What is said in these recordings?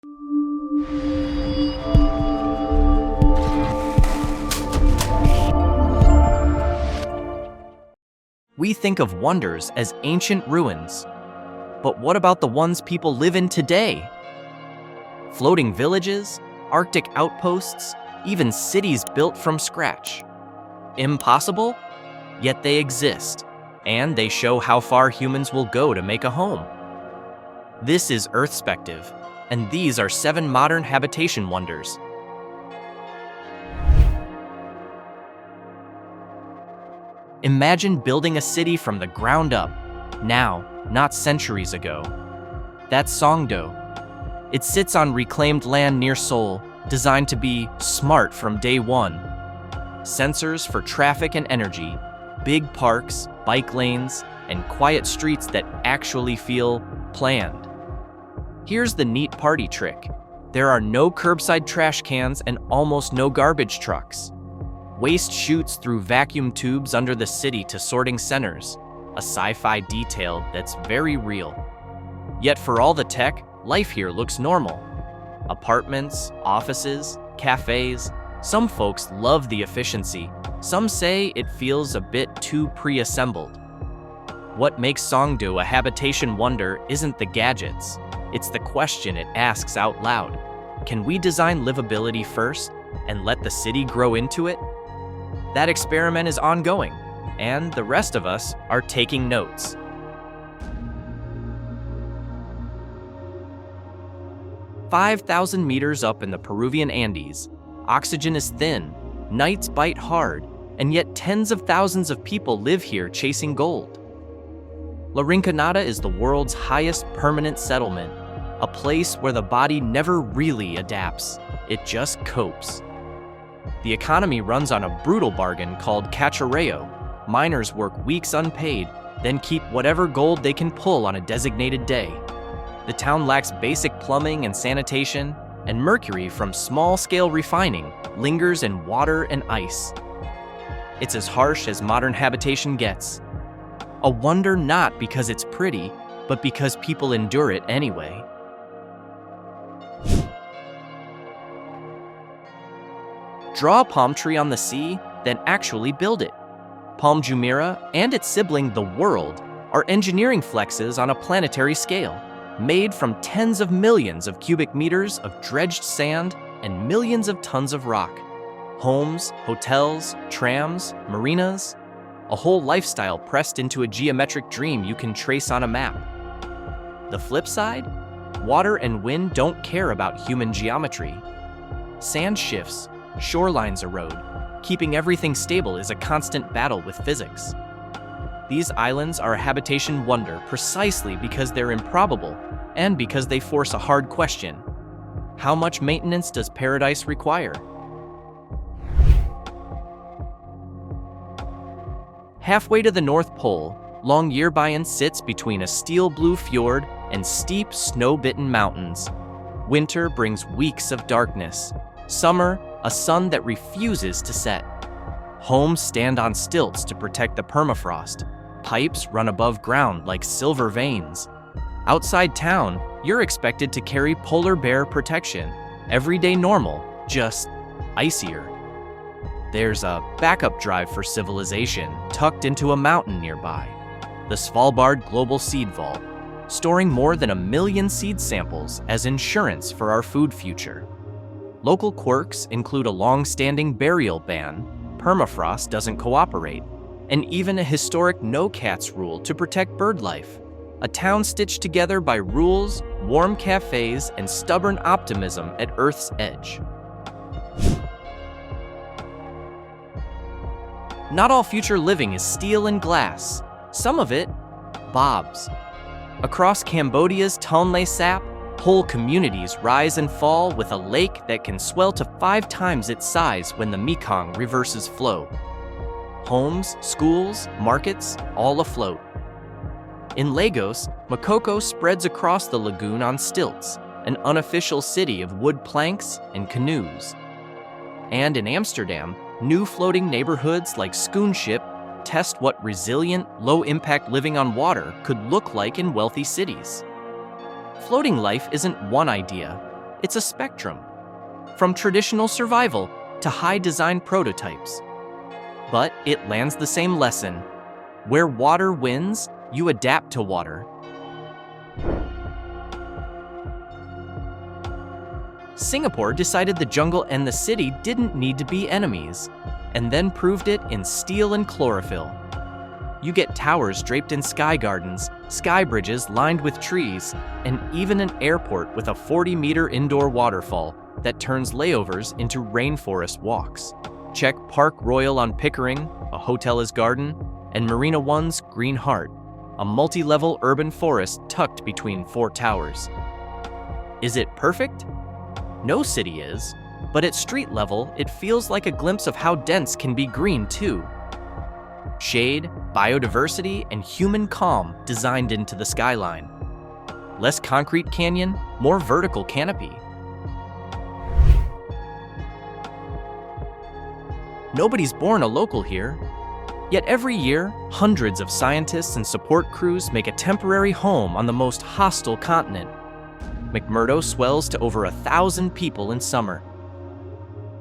We think of wonders as ancient ruins. But what about the ones people live in today? Floating villages, Arctic outposts, even cities built from scratch. Impossible? Yet they exist, and they show how far humans will go to make a home. This is Earthspective, and these are 7 modern habitation wonders. Imagine building a city from the ground up, now, not centuries ago. That's Songdo. It sits on reclaimed land near Seoul, designed to be smart from day one. Sensors for traffic and energy, big parks, bike lanes, and quiet streets that actually feel planned. Here's the neat party trick. There are no curbside trash cans and almost no garbage trucks. Waste shoots through vacuum tubes under the city to sorting centers, a sci-fi detail that's very real. Yet for all the tech, life here looks normal. Apartments, offices, cafes. Some folks love the efficiency. Some say it feels a bit too pre-assembled. What makes Songdo a habitation wonder isn't the gadgets. It's the question it asks out loud. Can we design livability first and let the city grow into it? That experiment is ongoing, and the rest of us are taking notes. "5,000 meters up in the Peruvian Andes, oxygen is thin, nights bite hard, and yet tens of thousands of people live here chasing gold. Rinconada is the world's highest permanent settlement, a place where the body never really adapts, it just copes. The economy runs on a brutal bargain called cacharreo. Miners work weeks unpaid, then keep whatever gold they can pull on a designated day. The town lacks basic plumbing and sanitation, and mercury from small-scale refining lingers in water and ice. It's as harsh as modern habitation gets. A wonder not because it's pretty, but because people endure it anyway. Draw a palm tree on the sea, then actually build it. Palm Jumeirah and its sibling, the world, are engineering flexes on a planetary scale, made from tens of millions of cubic meters of dredged sand and millions of tons of rock. Homes, hotels, trams, marinas, a whole lifestyle pressed into a geometric dream you can trace on a map. The flip side? Water and wind don't care about human geometry. Sand shifts, shorelines erode. Keeping everything stable is a constant battle with physics. These islands are a habitation wonder precisely because they're improbable and because they force a hard question. How much maintenance does paradise require? Halfway to the North Pole, Longyearbyen sits between a steel blue fjord and steep, snow-bitten mountains. Winter brings weeks of darkness. Summer, a sun that refuses to set. Homes stand on stilts to protect the permafrost. Pipes run above ground like silver veins. Outside town, you're expected to carry polar bear protection. Everyday normal, just icier. There's a backup drive for civilization tucked into a mountain nearby. The Svalbard Global Seed Vault, storing more than 1 million seed samples as insurance for our food future. Local quirks include a long-standing burial ban, permafrost doesn't cooperate, and even a historic no-cats rule to protect bird life. A town stitched together by rules, warm cafes, and stubborn optimism at Earth's edge. Not all future living is steel and glass. Some of it, bobs. Across Cambodia's Tonle Sap, whole communities rise and fall with a lake that can swell to 5 times its size when the Mekong reverses flow. Homes, schools, markets, all afloat. In Lagos, Makoko spreads across the lagoon on stilts, an unofficial city of wood planks and canoes. And in Amsterdam, new floating neighborhoods like Schoonship test what resilient, low-impact living on water could look like in wealthy cities. Floating life isn't one idea, It's a spectrum, from traditional survival to high-design prototypes. But it lands the same lesson. Where water wins, you adapt to water. Singapore decided the jungle and the city didn't need to be enemies, and then proved it in steel and chlorophyll. You get towers draped in sky gardens, sky bridges lined with trees, and even an airport with a 40-meter indoor waterfall that turns layovers into rainforest walks. Check Park Royal on Pickering, a hotel is garden, and Marina One's Green Heart, a multi-level urban forest tucked between 4 towers. Is it perfect? No city is, but at street level, it feels like a glimpse of how dense can be green too. Shade, biodiversity, and human calm designed into the skyline. Less concrete canyon, more vertical canopy. Nobody's born a local here, yet every year, hundreds of scientists and support crews make a temporary home on the most hostile continent. McMurdo swells to over 1,000 people in summer.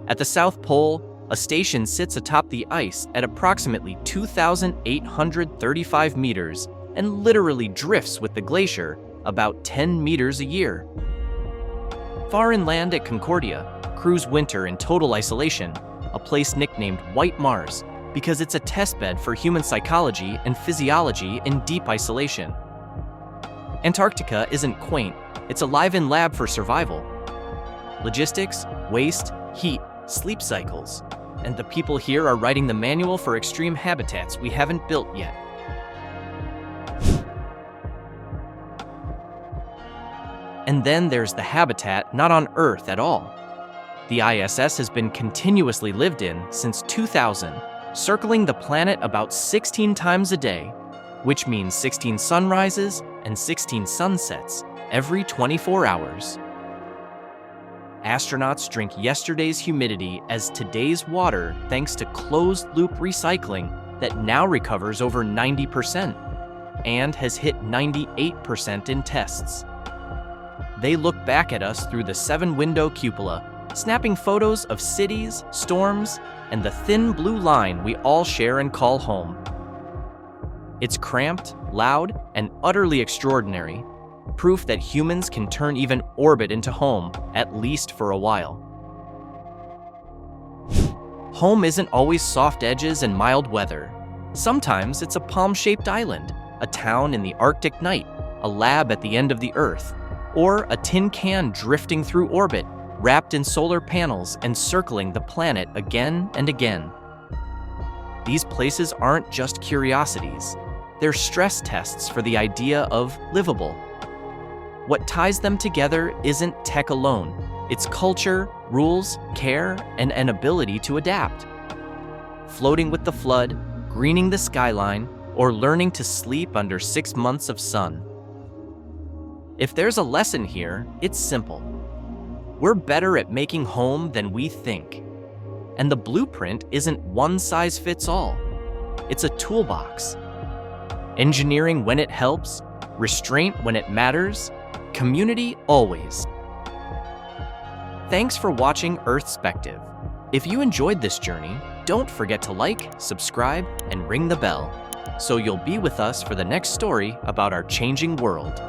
At the South Pole, a station sits atop the ice at approximately 2,835 meters and literally drifts with the glacier about 10 meters a year. Far inland at Concordia, crews winter in total isolation, a place nicknamed White Mars because it's a testbed for human psychology and physiology in deep isolation. Antarctica isn't quaint, it's a live-in lab for survival. Logistics, waste, heat, sleep cycles, and the people here are writing the manual for extreme habitats we haven't built yet. And then there's the habitat not on Earth at all. The ISS has been continuously lived in since 2000, circling the planet about 16 times a day, which means 16 sunrises and 16 sunsets every 24 hours. Astronauts drink yesterday's humidity as today's water thanks to closed-loop recycling that now recovers over 90% and has hit 98% in tests. They look back at us through the 7-window cupola, snapping photos of cities, storms, and the thin blue line we all share and call home. It's cramped, loud, and utterly extraordinary, proof that humans can turn even orbit into home, at least for a while. Home isn't always soft edges and mild weather. Sometimes it's a palm-shaped island, a town in the Arctic night, a lab at the end of the Earth, or a tin can drifting through orbit, wrapped in solar panels and circling the planet again and again. These places aren't just curiosities. They're stress tests for the idea of livable. What ties them together isn't tech alone. It's culture, rules, care, and an ability to adapt. Floating with the flood, greening the skyline, or learning to sleep under 6 months of sun. If there's a lesson here, it's simple. We're better at making home than we think. And the blueprint isn't one size fits all. It's a toolbox. Engineering when it helps, restraint when it matters, community always. Thanks for watching Earthspective. If you enjoyed this journey, don't forget to like, subscribe, and ring the bell, so you'll be with us for the next story about our changing world.